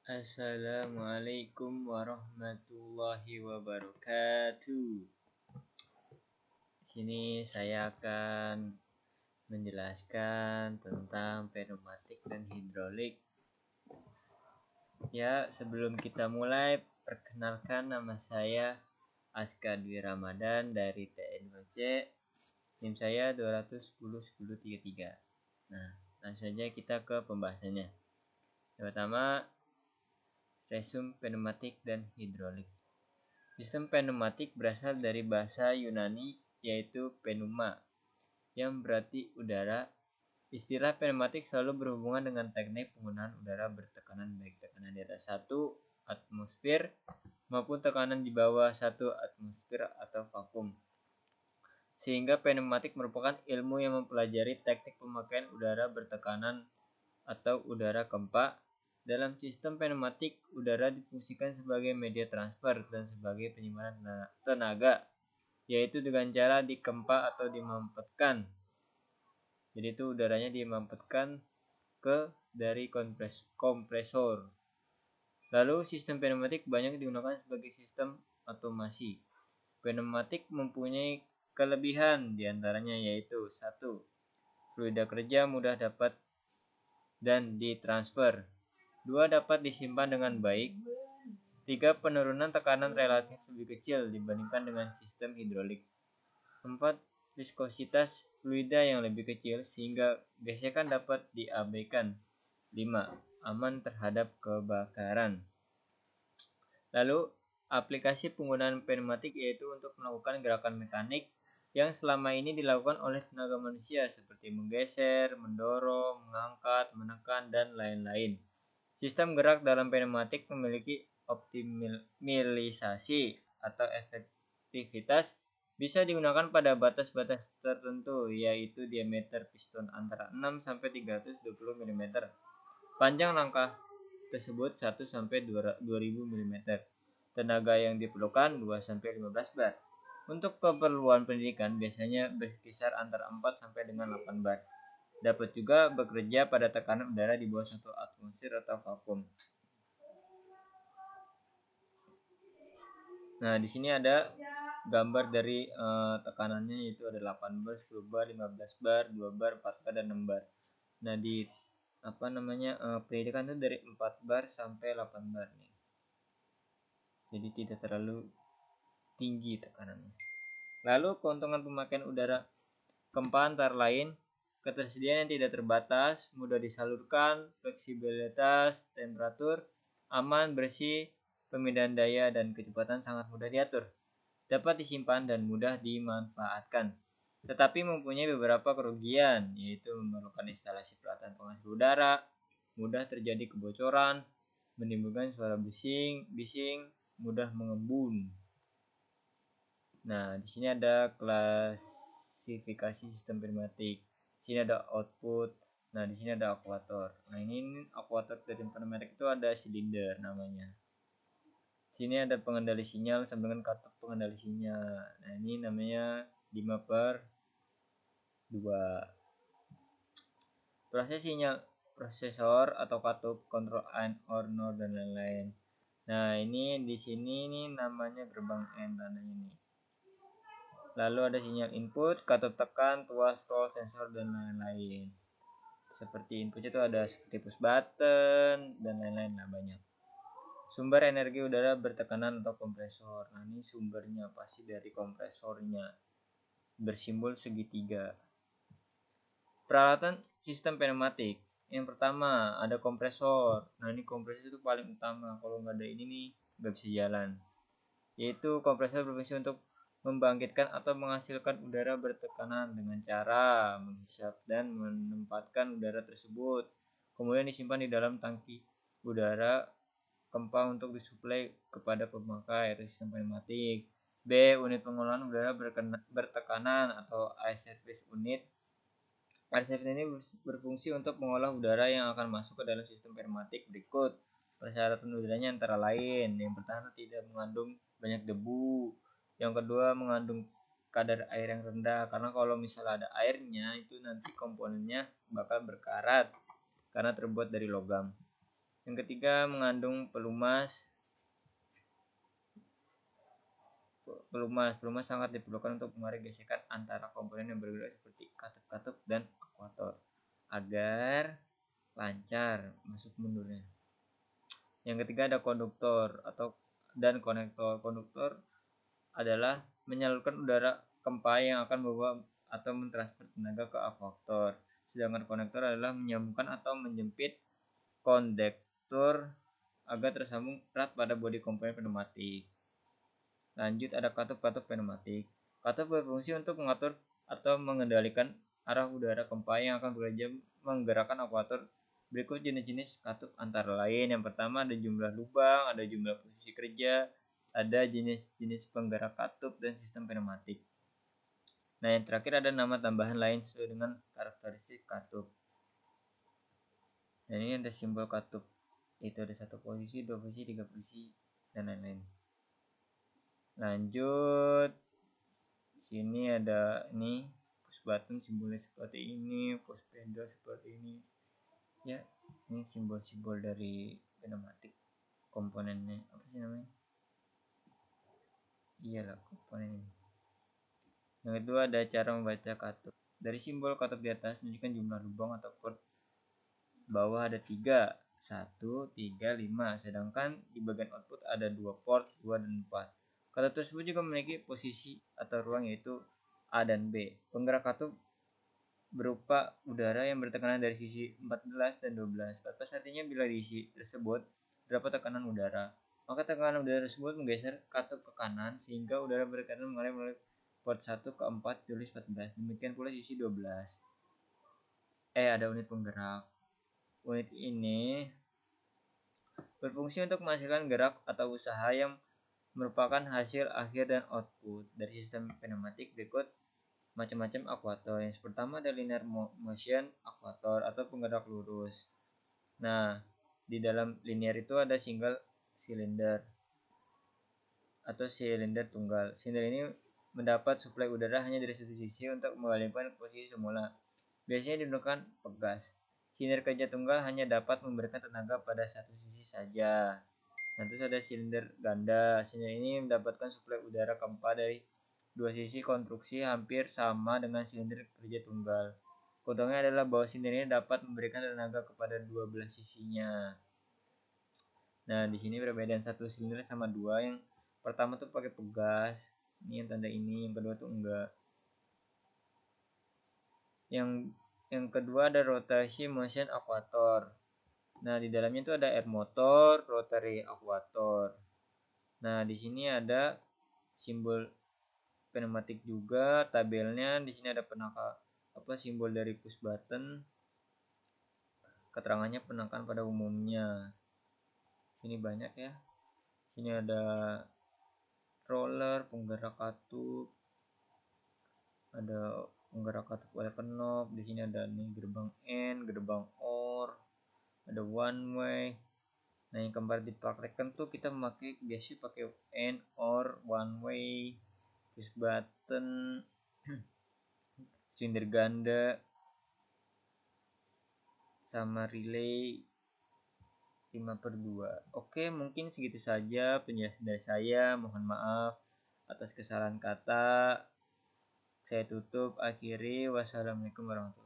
Assalamualaikum warahmatullahi wabarakatuh. Di sini saya akan menjelaskan tentang pneumatik dan hidrolik. Ya, sebelum kita mulai, perkenalkan nama saya Aska Dwi Ramadan dari TNOC. NIM saya 210 1033. Nah, langsung saja kita ke pembahasannya. Yang pertama, resume pneumatik dan hidrolik. Sistem pneumatik berasal dari bahasa Yunani yaitu pneuma, yang berarti udara. Istilah pneumatik selalu berhubungan dengan teknik penggunaan udara bertekanan, baik tekanan di atas 1 atmosfer maupun tekanan di bawah 1 atmosfer atau vakum. Sehingga pneumatik merupakan ilmu yang mempelajari teknik pemakaian udara bertekanan atau udara kempa. Dalam sistem pneumatik, udara difungsikan sebagai media transfer dan sebagai penyimpanan tenaga, yaitu dengan cara dikempa atau dimampetkan. Jadi itu udaranya dimampetkan dari kompresor. Lalu sistem pneumatik banyak digunakan sebagai sistem otomasi. Pneumatik mempunyai kelebihan diantaranya yaitu 1. Fluida kerja mudah dapat dan ditransfer. 2. Dapat disimpan dengan baik. 3. Penurunan tekanan relatif lebih kecil dibandingkan dengan sistem hidrolik. 4. Viskositas fluida yang lebih kecil sehingga gesekan dapat diabaikan. 5. Aman terhadap kebakaran. Lalu, aplikasi penggunaan pneumatik yaitu untuk melakukan gerakan mekanik yang selama ini dilakukan oleh tenaga manusia seperti menggeser, mendorong, mengangkat, menekan, dan lain-lain. Sistem gerak dalam pneumatik memiliki optimalisasi atau efektivitas bisa digunakan pada batas-batas tertentu, yaitu diameter piston antara 6 sampai 320 mm. Panjang langkah tersebut 1 sampai 2000 mm. Tenaga yang diperlukan 2 sampai 15 bar. Untuk keperluan pendidikan biasanya berkisar antara 4 sampai dengan 8 bar. Dapat juga bekerja pada tekanan udara di bawah 1 atmosfer atau vakum. Nah, di sini ada gambar dari tekanannya, yaitu ada 8 bar, 10 bar, 15 bar, 2 bar, 4 bar, dan 6 bar. Nah, di pendidikan itu dari 4 bar sampai 8 bar nih. Jadi tidak terlalu tinggi tekanannya. Lalu keuntungan pemakaian udara kempa antara lain ketersediaan yang tidak terbatas, mudah disalurkan, fleksibilitas, temperatur, aman, bersih, pemindahan daya, dan kecepatan sangat mudah diatur. Dapat disimpan dan mudah dimanfaatkan. Tetapi mempunyai beberapa kerugian, yaitu memerlukan instalasi peralatan penghasil udara, mudah terjadi kebocoran, menimbulkan suara bising, mudah mengembun. Nah, di sini ada klasifikasi sistem pneumatik. Di sini ada output. Nah, di sini ada akuator. Nah, ini akuator dari pneumatik itu ada silinder namanya. Di sini ada pengendali sinyal sama dengan katup pengendali sinyal. Nah, ini namanya 5/2. Proses sinyal prosesor atau katup, kontrol on or no, dan lain-lain. Nah, ini di sini nih namanya gerbang N tandanya nih. Lalu ada sinyal input, katup tekan, tuas, roll, sensor, dan lain-lain. Seperti inputnya itu ada seperti push button dan lain-lain, nah banyak. Sumber energi udara bertekanan atau kompresor. Nah, ini sumbernya pasti dari kompresornya, bersimbol segitiga. Peralatan sistem pneumatik. Yang pertama ada kompresor. Nah, ini kompresor itu paling utama. Kalau nggak ada ini nih nggak bisa jalan. Yaitu kompresor berfungsi untuk membangkitkan atau menghasilkan udara bertekanan dengan cara menghisap dan menempatkan udara tersebut. Kemudian disimpan di dalam tangki udara kempa untuk disuplai kepada pemakai atau sistem pneumatik. B. Unit pengolahan udara bertekanan atau air service unit. Air service ini berfungsi untuk mengolah udara yang akan masuk ke dalam sistem pneumatik berikut. Persyaratan udaranya antara lain, yang pertama tidak mengandung banyak debu, yang kedua mengandung kadar air yang rendah, karena kalau misalnya ada airnya itu nanti komponennya bakal berkarat karena terbuat dari logam. Yang ketiga, mengandung pelumas. Pelumas sangat diperlukan untuk mengurangi gesekan antara komponen yang berbeda seperti katup-katup dan akuator agar lancar masuk mundurnya. Yang ketiga ada konduktor dan konektor. Konduktor adalah menyalurkan udara kempai yang akan membawa atau mentransfer tenaga ke akuator. Sedangkan konektor adalah menyambungkan atau menjepit kondektor agar tersambung erat pada bodi komponen pneumatik. Lanjut ada katup pneumatik. Katup berfungsi untuk mengatur atau mengendalikan arah udara kempai yang akan bekerja menggerakkan akuator. Berikut jenis-jenis katup antara lain. Yang pertama ada jumlah lubang, ada jumlah posisi kerja, ada jenis-jenis penggerak katup dan sistem pneumatik. Nah, yang terakhir ada nama tambahan lain sesuai dengan karakteristik katup. Dan ini ada simbol katup. Itu ada 1 posisi, 2 posisi, 3 posisi, dan lain-lain. Lanjut. Sini ada ini push button simbolnya seperti ini, push pedal seperti ini. Ya, ini simbol-simbol dari pneumatik komponennya. Apa sih namanya? Iyalah, komponen ini. Yang kedua ada cara membaca katup. Dari simbol katup di atas menunjukkan jumlah lubang atau port. Bawah ada 3, 1, 3, 5. Sedangkan di bagian output ada 2 port, 2 dan 4. Katup tersebut juga memiliki posisi atau ruang yaitu A dan B. Penggerak katup berupa udara yang bertekanan dari sisi 14 dan 12. 14 artinya bila diisi tersebut terdapat tekanan udara, maka tekanan udara tersebut menggeser katup ke kanan sehingga udara bertekanan mengalir melalui port 1 ke 4 tulis 14. Demikian pula sisi 12. Ada unit penggerak. Unit ini berfungsi untuk menghasilkan gerak atau usaha yang merupakan hasil akhir dan output dari sistem pneumatik. Berikut macam-macam akuator. Yang pertama ada linear motion akuator atau penggerak lurus. Nah, di dalam linear itu ada single cylinder atau silinder tunggal. Silinder ini mendapat suplai udara hanya dari satu sisi untuk mengalihkan posisi semula. Biasanya digunakan pegas. Silinder kerja tunggal hanya dapat memberikan tenaga pada satu sisi saja. Nah, terus ada silinder ganda. Silinder ini mendapatkan suplai udara keempat dari dua sisi konstruksi hampir sama dengan silinder kerja tunggal. Keuntungannya adalah bahwa silinder ini dapat memberikan tenaga kepada dua belah sisinya. Nah, di sini perbedaan satu silinder sama dua. Yang pertama tuh pakai pegas. Ini yang tanda ini, yang kedua tuh enggak. Yang kedua ada rotasi motion akuator. Nah, di dalamnya itu ada air motor, rotary akuator. Nah, di sini ada simbol pneumatik juga, tabelnya. Di sini ada simbol dari push button. Keterangannya penekanan pada umumnya. Sini banyak ya. Sini ada roller, penggerak katup. Ada penggerak katup oleh knob. Di sini ada nih gerbang N, gerbang OR, ada one way. Nah, yang kemarin dipraktekkan tuh kita biasa pakai N, OR, one way, push button, silinder ganda, sama relay 5/2. Oke, mungkin segitu saja penjelasan dari saya. Mohon maaf atas kesalahan kata. Saya tutup, akhiri. Wassalamualaikum warahmatullahi wabarakatuh.